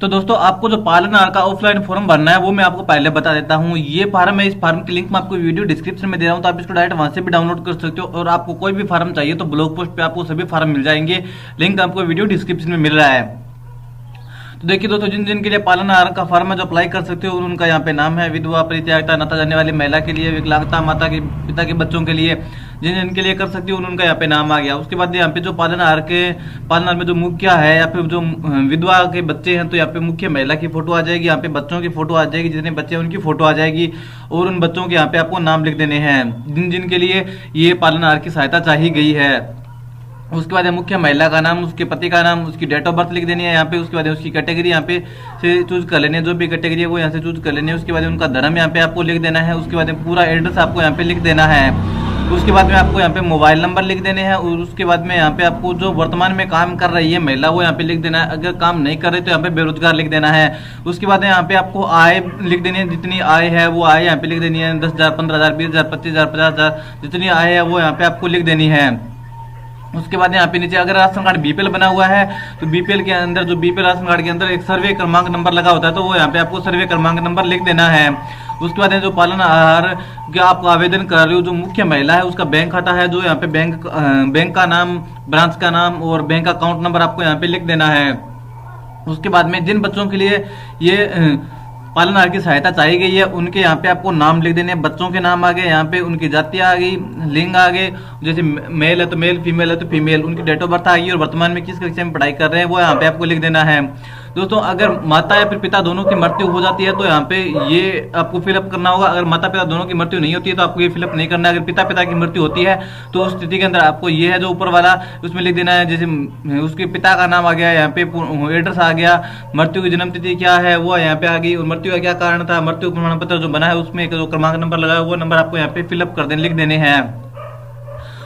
तो दोस्तों आपको जो पालन आहार का ऑफलाइन फॉर्म भरना है वो मैं आपको पहले बता देता हूँ। ये फार्म है, इस फार्म की लिंक मैं आपको वीडियो डिस्क्रिप्शन में दे रहा हूँ, तो आप इसको डायरेक्ट वहां से भी डाउनलोड कर सकते हो। और आपको कोई भी फार्म चाहिए तो ब्लॉग पोस्ट पे आपको सभी फार्म मिल जाएंगे, लिंक आपको वीडियो डिस्क्रिप्शन में मिल रहा है। तो देखिए दोस्तों, जिन जिन के लिए पालन आहार का फॉर्म है जो अप्लाई कर सकते हो उनका यहाँ पे नाम है विधवा, परित्यागता, नाता जाने वाली महिला के लिए, विकलांगता, माता के पिता के बच्चों के लिए, जिन जिन के लिए कर सकती हो उनका यहाँ पे नाम आ गया। उसके बाद यहाँ पे जो पालन आहार में जो मुखिया है या फिर जो विधवा के बच्चे हैं तो यहाँ पे मुख्य महिला की फोटो आ जाएगी, यहाँ पे बच्चों की फोटो आ जाएगी, जितने बच्चे हैं उनकी फोटो आ जाएगी और उन बच्चों के यहाँ पे आपको नाम लिख देने हैं जिन जिन के लिए ये पालन आहार की सहायता चाहिए गई है। उसके बाद मुख्य महिला का नाम, उसके पति का नाम, उसकी डेट ऑफ बर्थ लिख देनी है यहाँ पे। उसके बाद उसकी कैटेगरी यहाँ पे से चूज कर लेनी है, जो भी कैटेगरी है वो यहाँ से चूज कर लेनी है। उसके बाद उनका धर्म यहाँ पे आपको लिख देना है। उसके बाद पूरा एड्रेस आपको यहाँ पे लिख देना है। उसके बाद में आपको यहाँ पे मोबाइल नंबर लिख देने हैं। और उसके बाद में यहाँ पे आपको जो वर्तमान में काम कर रही है महिला वो यहाँ पे लिख देना है। अगर काम नहीं कर रही तो यहाँ पे बेरोजगार लिख देना है। उसके बाद यहाँ पे आपको आय लिख देनी है, जितनी आय है वो आय यहाँ पे लिख देनी है। 10,000, 15,000, 20,000, 25,000, 50,000 जितनी आय है वो यहाँ पे आपको लिख देनी है। उसके बाद यहाँ पे नीचे अगर राशन कार्ड बीपीएल बना हुआ है तो बीपीएल के अंदर जो बीपीएल राशन कार्ड के अंदर एक सर्वे क्रमांक नंबर लगा होता है तो वो यहाँ पे आपको सर्वे क्रमांक नंबर लिख देना है। उसके बाद जो पालन आहार का आप आवेदन कर रहे हो, जो मुख्य महिला है उसका बैंक खाता है, जो यहाँ पे बैंक का नाम, ब्रांच का नाम और बैंक अकाउंट नंबर आपको यहाँ पे लिख देना है। उसके बाद में जिन बच्चों के लिए ये पालन आहार की सहायता चाहिए गई है उनके यहाँ पे आपको नाम लिख देने हैं। बच्चों के नाम आ गए, यहाँ पे उनकी जाति आ गई, लिंग आ गए, जैसे मेल है तो मेल, फीमेल है तो फीमेल, उनकी डेट ऑफ बर्थ आ गई और वर्तमान में किस कक्षा में पढ़ाई कर रहे हैं वो यहाँ पे आपको लिख देना है। दोस्तों अगर माता या फिर पिता दोनों की मृत्यु हो जाती है तो यहाँ पे ये आपको फिलअप करना होगा। अगर माता पिता दोनों की मृत्यु नहीं होती है तो आपको ये फिलअप नहीं करना है। अगर पिता की मृत्यु होती है तो उस स्थिति के अंदर आपको ये है जो ऊपर वाला उसमें लिख देना है। जैसे उसके पिता का नाम आ गया, यहाँ पे एड्रेस आ गया, मृत्यु की जन्म तिथि क्या है वो यहाँ पे आ गई और मृत्यु का क्या कारण था, मृत्यु प्रमाण पत्र जो बना है उसमें जो क्रमांक नंबर लगा है वो नंबर आपको यहाँ पे फिलअप कर देने लिख देने हैं।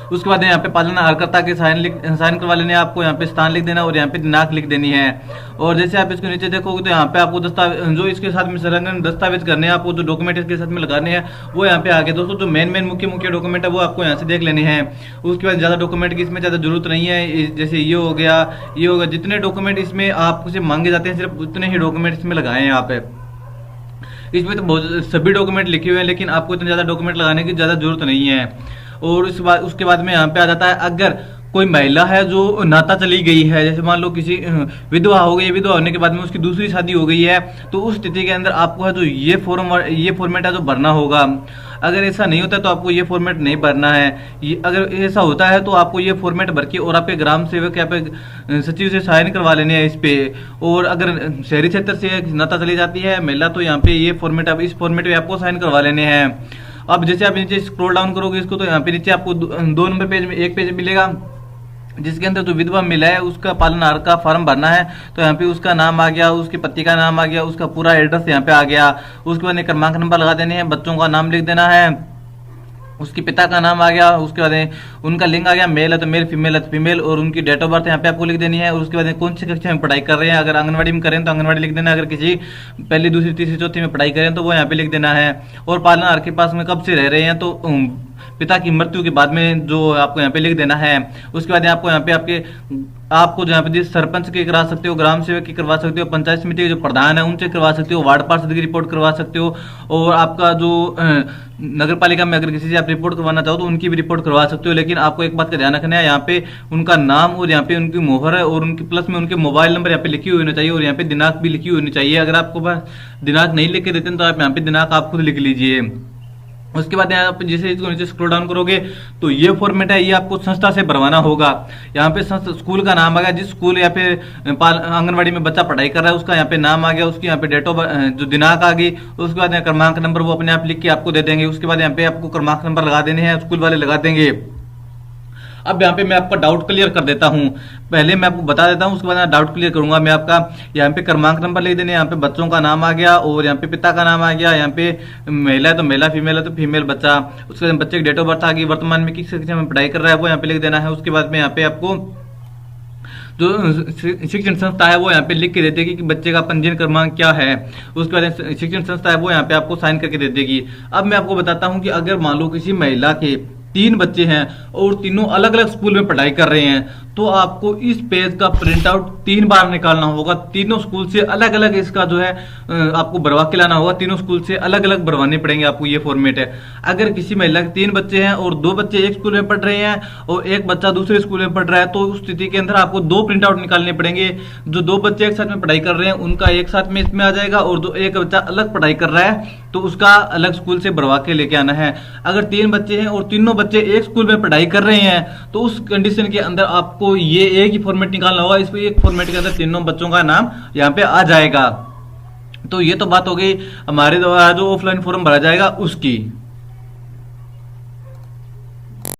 उसके बाद यहाँ पे पालन आहारकर्ता के साइन करवा लेने, आपको यहाँ पे स्थान लिख देना और यहाँ पे दिनांक लिख देनी है। और जैसे आप इसको नीचे देखोगे तो यहाँ पे आपको दस्तावेज जो इसके साथ में संलग्न दस्तावेज करने हैं, आपको जो डॉक्यूमेंट इसके साथ में लगाने हैं वो यहाँ पे आगे दोस्तों जो मेन मुख्य डॉक्यूमेंट है वो आपको यहाँ से देख लेने हैं। उसके बाद ज्यादा डॉक्यूमेंट की इसमें ज्यादा जरूरत नहीं है, जैसे ये हो गया, ये होगा, जितने डॉक्यूमेंट इसमें आपसे मांगे जाते हैं सिर्फ उतने ही डॉक्यूमेंट इसमें लगाए हैं यहाँ पे। इसमें तो बहुत सभी डॉक्यूमेंट लिखे हुए हैं लेकिन आपको इतने ज्यादा डॉक्यूमेंट लगाने की ज्यादा जरूरत नहीं है। और उसके बाद में यहाँ पे आ जाता है अगर कोई महिला है जो नाता चली गई है, जैसे मान लो किसी विधवा हो गई, विधवा होने के बाद में उसकी दूसरी शादी हो गई है तो उस स्थिति के अंदर आपको है जो ये फॉर्मेट है जो भरना होगा। अगर ऐसा नहीं होता तो आपको ये फॉर्मेट नहीं भरना है। अगर ऐसा होता है तो आपको ये फॉर्मेट भर के और आपके ग्राम सेवक या पे सचिव से साइन करवा लेने हैं इस पे। और अगर शहरी क्षेत्र से नाता चली जाती है महिला तो यहाँ पे ये फॉर्मेट, अब इस फॉर्मेट पे आपको साइन करवा लेने हैं। अब जैसे आप नीचे स्क्रॉल डाउन करोगे इसको तो यहाँ पे नीचे आपको 2 नंबर पेज में एक पेज मिलेगा जिसके अंदर जो विधवा मिला है उसका पालन आहार का फॉर्म भरना है। तो यहाँ पे उसका नाम आ गया, उसके पति का नाम आ गया, उसका पूरा एड्रेस यहाँ पे आ गया। उसके बाद क्रमांक नंबर लगा देने हैं, बच्चों का नाम लिख देना है, उसके पिता का नाम आ गया, उसके बाद उनका लिंग आ गया, मेल है तो मेल, फीमेल है तो फीमेल और उनकी डेट ऑफ बर्थ यहाँ पे आपको लिख देनी है। और उसके बाद कौन सी कक्षा में पढ़ाई कर रहे हैं, अगर आंगनवाड़ी में करें तो आंगनवाड़ी लिख देना, अगर किसी पहली, दूसरी, तीसरी, चौथी में पढ़ाई करें तो वो यहाँ पे लिख देना है। और पालन आहार के पास में कब से रह रहे हैं तो पिता की मृत्यु के बाद में जो आपको यहाँ पे लिख देना है। उसके बाद आपको यहाँ पे आपको जहाँ पे सरपंच की करा सकते हो, ग्राम सेवक की करवा सकते हो, पंचायत समिति के जो प्रधान है उनसे करवा सकते हो, वार्ड पार्षद की रिपोर्ट करवा सकते हो और आपका जो नगर पालिका में अगर किसी से आप रिपोर्ट करवाना चाहो तो उनकी भी रिपोर्ट करवा सकते हो। लेकिन आपको एक बात का ध्यान रखना है, यहाँ पे उनका नाम और यहाँ पे उनकी मोहर है और उनकी प्लस में उनके मोबाइल नंबर यहाँ पे लिखी हुई होनी चाहिए और यहाँ पे दिनांक भी लिखी हुई होनी चाहिए। अगर आपको पास दिनांक नहीं लिख के देते हैं तो आप यहाँ पे दिनांक आप खुद लिख लीजिए। उसके बाद यहाँ पे जैसे इसको नीचे स्क्रॉल डाउन करोगे तो ये फॉर्मेट है, ये आपको संस्था से भरवाना होगा। यहाँ पे संस्था स्कूल का नाम आ गया, जिस स्कूल या फिर आंगनवाड़ी में बच्चा पढ़ाई कर रहा है उसका यहाँ पे नाम आ गया, उसकी यहाँ पे डेट ऑफ जो दिनांक आ गई। उसके बाद क्रमांक नंबर वो अपने आप लिख के आपको दे देंगे। उसके बाद यहाँ पे आपको क्रमांक नंबर लगा देने हैं, स्कूल वाले लगा देंगे। अब यहाँ पे मैं आपका डाउट क्लियर कर देता हूँ, पहले मैं आपको बता देता हूँ उसके बाद डाउट क्लियर करूंगा मैं आपका। यहाँ पे क्रमांक नंबर लिख देने, यहाँ पे बच्चों का नाम आ गया और यहाँ पे पिता का नाम आ गया, यहाँ पे महिला है तो महिला, फीमेल है तो फीमेल बच्चा। उसके बाद बच्चे की डेट ऑफ बर्थ आ गई, वर्तमान में किस कक्षा में पढ़ाई कर रहा है वो यहाँ पे लिख देना है। उसके बाद में यहाँ पे आपको जो शिक्षण संस्था है वो यहाँ पे लिख के दे देगी कि बच्चे का पंजीयन क्रमांक क्या है। उसके बाद शिक्षण संस्था है वो यहाँ पे आपको साइन करके दे देगी। अब मैं आपको बताता हूँ कि अगर मान लो किसी महिला के 3 बच्चे हैं और तीनों अलग अलग स्कूल में पढ़ाई कर रहे हैं, तो आपको इस पेज का प्रिंट आउट 3 बार निकालना होगा। तीनों स्कूल से अलग अलग इसका जो है आपको भरवा के लाना होगा। तीनों स्कूल से अलग अलग भरवाने पड़ेंगे आपको, ये फॉर्मेट है। अगर किसी महिला के 3 बच्चे हैं और 2 बच्चे एक स्कूल में पढ़ रहे हैं और एक बच्चा दूसरे स्कूल में पढ़ रहा है, तो उस स्थिति के अंदर आपको 2 प्रिंट आउट निकालने पड़ेंगे। जो 2 बच्चे एक साथ में पढ़ाई कर रहे हैं उनका एक साथ में इसमें आ जाएगा, और जो एक बच्चा अलग पढ़ाई कर रहा है तो उसका अलग स्कूल से भरवा के लेके आना है। अगर 3 बच्चे हैं और तीनों बच्चे एक स्कूल में पढ़ाई कर रहे हैं तो उस कंडीशन के अंदर आपको ये एक ही फॉर्मेट निकालना होगा। इस एक फॉर्मेट के अंदर तीनों बच्चों का नाम यहाँ पे आ जाएगा। तो ये तो बात हो गई हमारे द्वारा जो ऑफलाइन फॉर्म भरा जाएगा उसकी।